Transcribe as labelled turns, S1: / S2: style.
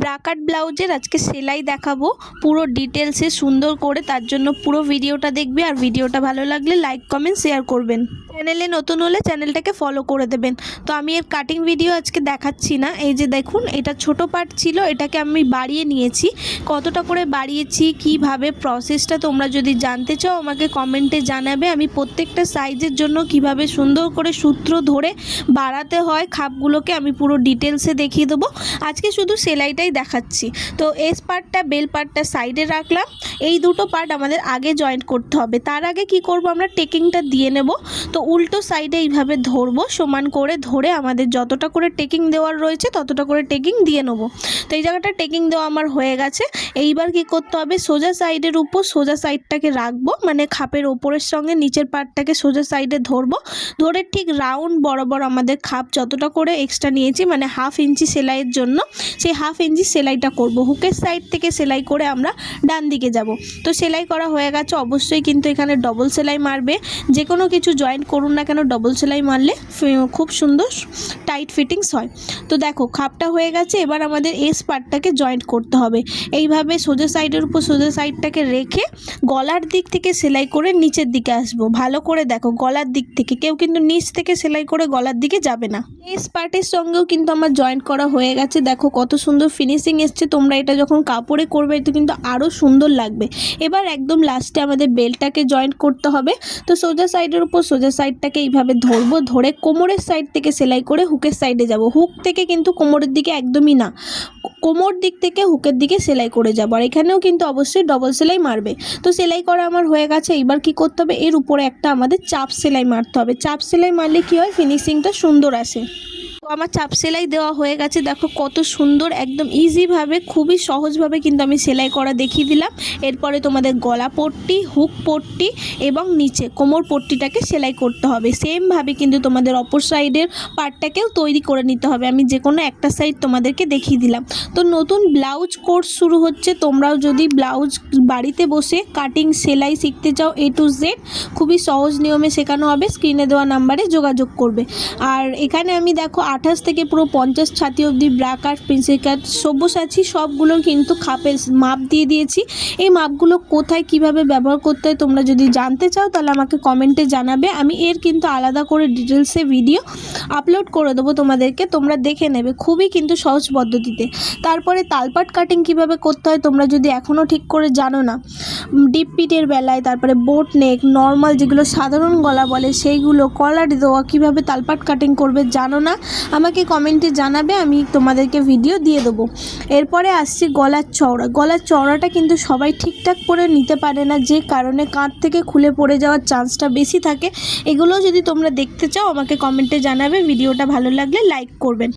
S1: Bra cut ব্লাউজের আজকে সেলাই দেখাবো পুরো ডিটেলসে সুন্দর করে। তার জন্য পুরো ভিডিওটা দেখবে আর ভিডিওটা ভালো লাগলে লাইক কমেন্ট শেয়ার করবেন। চ্যানেলে নতুন হলে চ্যানেলটাকে ফলো করে দেবেন। তো আমি এর কাটিং ভিডিও আজকে দেখাচ্ছি না। এই যে দেখুন, এটা ছোট পার্ট ছিল, এটাকে আমি বাড়িয়ে নিয়েছি। কতটা করে বাড়িয়েছি, কিভাবে প্রসেসটা তোমরা যদি জানতে চাও আমাকে কমেন্টে জানাবে। আমি প্রত্যেকটা সাইজের জন্য কিভাবে সুন্দর করে সূত্র ধরে বাড়াতে হয় খাপগুলোকে আমি পুরো ডিটেলসে দেখিয়ে দেবো। আজকে শুধু সেলাইটাই দেখাচ্ছি। তো এস পার্টটা, বেল পার্টটা সাইডে রাখলাম। এই দুটো পার্ট আমাদের আগে জয়েন্ট করতে হবে। তার আগে কি করব, আমরা টেকিংটা দিয়ে নেব। তো উল্টো সাইডে এইভাবে ধরবো, সমান করে ধরে আমাদের যতটা করে টেকিং দেওয়ার রয়েছে ততটা করে টেকিং দিয়ে নেব। তো এই জায়গাটা টেকিং দেওয়া আমার হয়ে গেছে। এইবার কি করতে হবে, সোজা সাইডের উপর সোজা সাইডটাকে রাখবো, মানে খাপের ওপরের সঙ্গে নিচের পার্টটাকে সোজা সাইডে ধরবো। ধরে ঠিক রাউন্ড বরাবর আমাদের খাপ যতটা করে এক্সট্রা নিয়েছি, মানে হাফ ইঞ্চি সেলাইয়ের জন্য সেই হাফ ইঞ্চি সেলাইটা করব। হুকের সাইড থেকে সেলাই করে আমরা ডান দিকে যাব। তো সেলাই করা হয়ে গেছে। অবশ্যই কিন্তু এখানে ডবল সেলাই মারবে। যে কোনো কিছু জয়েন্ট করুন না কেন ডবল সেলাই মারলে খুব সুন্দর টাইট ফিটিংস হয়। তো দেখো খাপটা হয়ে গেছে। এবার আমাদের এস পার্টটাকে জয়েন্ট করতে হবে। এইভাবে সোজা সাইডের উপর সোজা সাইডটাকে রেখে গলার দিক থেকে সেলাই করে নিচের দিকে আসবো। ভালো করে দেখো, গলার দিক থেকে, কেউ কিন্তু নিচ থেকে সেলাই করে গলার দিকে যাবে না। এস পার্টের সঙ্গেও কিন্তু আমার জয়েন্ট করা হয়ে গেছে। দেখো কত সুন্দর ফিনিশিং এসছে। তোমরা এটা যখন কাপড়ে করবে তো কিন্তু আরও সুন্দর লাগবে। এবার একদম লাস্টে আমাদের বেলটাকে জয়েন্ট করতে হবে। তো সোজা সাইডের উপর সোজা সাইডটাকে এইভাবে ধরবো, ধরে কোমরের সাইড থেকে সেলাই করে হুকের সাইডে যাব। হুক থেকে কিন্তু কোমরের দিকে একদমই না, কোমর দিক থেকে হুকের দিকে সেলাই করে যাবো। আর এখানেও কিন্তু অবশ্যই ডবল সেলাই মারবে। তো সেলাই করা আমার হয়ে গেছে। এইবার কি করতে হবে, এর উপরে একটা আমাদের চাপ সেলাই মারতে হবে। চাপ সেলাই মারলে কি হয়, ফিনিশিংটা সুন্দর আসে। তো আমার চাপ সেলাই দেওয়া হয়ে গেছে। দেখো কত সুন্দর, একদম ইজিভাবে, খুবই সহজভাবে কিন্তু আমি সেলাই করা দেখিয়ে দিলাম। এরপরে তোমাদের গলা পট্টি, হুক পট্টি এবং নিচে কোমর পট্টিটাকে সেলাই করতে হবে। সেমভাবে কিন্তু তোমাদের অপর সাইডের পার্টটাকেও তৈরি করে নিতে হবে। আমি যে কোনো একটা সাইড তোমাদেরকে দেখিয়ে দিলাম। তো নতুন ব্লাউজ কোর্স শুরু হচ্ছে। তোমরাও যদি ব্লাউজ বাড়িতে বসে কাটিং সেলাই শিখতে চাও A to Z, খুবই সহজ নিয়মে শেখানো হবে। স্ক্রিনে দেওয়া নাম্বারে যোগাযোগ করবে। আর এখানে আমি দেখো 28 থেকে পুরো 50 ছাতি অবধি ব্রাকাট, প্রিন্সেস কাট, সব্যসাচী সবগুলো কিন্তু খাপের মাপ দিয়ে দিয়েছি। এই মাপগুলো কোথায় কিভাবে ব্যবহার করতে হয় তোমরা যদি জানতে চাও তাহলে আমাকে কমেন্টে জানাবে। আমি এর কিন্তু আলাদা করে ডিটেলসে ভিডিও আপলোড করে দেবো তোমাদেরকে, তোমরা দেখে নেবে। খুবই কিন্তু সহজ পদ্ধতিতে। তারপরে তালপাট কাটিং কিভাবে করতে হয় তোমরা যদি এখনও ঠিক করে জানো না, ডিপ পিটের বেলায়, তারপরে বোট নেক, নর্মাল যেগুলো সাধারণ গলা বলে সেইগুলো, কলার দেওয়া, কিভাবে তালপাট কাটিং করবে জানো না, আমাকে কমেন্টে জানাবে, আমি তোমাদেরকে ভিডিও দিয়ে দেবো। এরপরে আসছি গলার চওড়া। গলার চওড়াটা কিন্তু সবাই ঠিকঠাক করে নিতে পারে না, যে কারণে কাঁধ থেকে খুলে পড়ে যাওয়ার চান্সটা বেশি থাকে। এগুলো যদি তোমরা দেখতে চাও আমাকে কমেন্টে জানাবে। ভিডিওটা ভালো লাগলে লাইক করবেন।